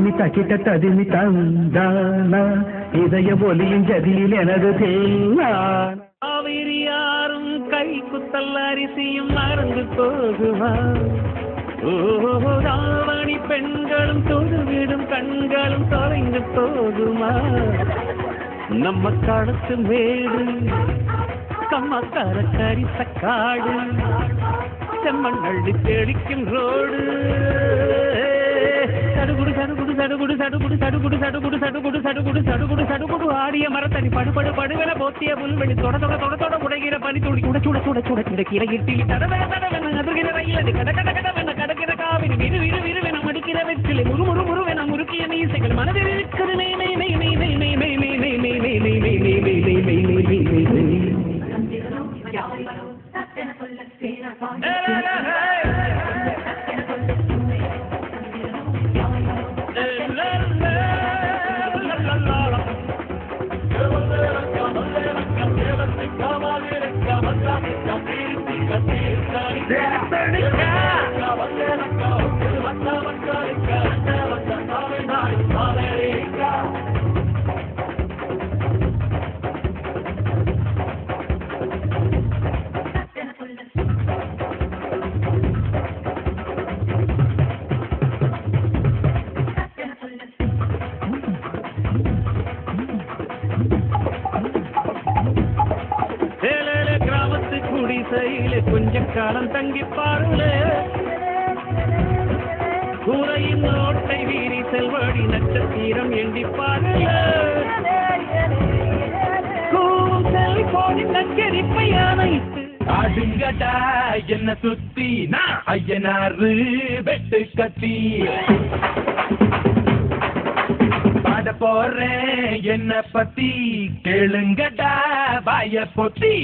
திமி தக்கிட்ட ததிமி தந்தானா இதய ஒலியின் ஜதியில் எனது தேனான் காவிரி யாரும் கை குத்தல் அரிசியும் மறந்து போகுமா ராவணி பெண்களும் தொழுவிடும் கண்களும் தொலைந்து போகுமா நம்ம கடத்து மேடு கம்மக்கார கரிச காடு செம்மண் அள்ளி தெளிக்கும் ரோடு சடுகுடு சடுகுடு சடுகுடு சடுகுடு சடுகுடு சடுகுடு சடுகுடு சடுகுடு சடுகுடு சடுகுடு ஆடிய மரத்தனி படுபடு படுவென போத்திய புல்வெளி தொட தொட தொட தொட உடைகிற பனி துளி உட சுட சுட சுட கிடக்கிற இட்டிலி தடவென தடவென அதிர்கிற ரயிலடி கட கட கடவென கடக்கிற காவிரி விரு விரு விருவென மடிக்கிற வெற்றிலை முறு முறு முறுவென முறுக்கிய மீசைகள் மனதில் இருக்குது மெய் மெய் மெய் மெய் மெய் மெய் மெய் மெய் மெய் மெய் மெய் மெய் மெய் மெய் மெய் மெய் மெய் மெய் மெய் கொஞ்சம் காலம் தங்கி பாருல கூரையின் ஓட்டை வீரி செல்வடி நட்சத்திரம் எண்டி பாருல செல்போனின் நச்சரிப்பை அனைத்து ஆடுங்கடா என்ன சுத்தி நான் ஐயனாரு வெட்டு கத்தி பாட போறேன் என்ன பத்தி கேளுங்கடா வாய பொத்தி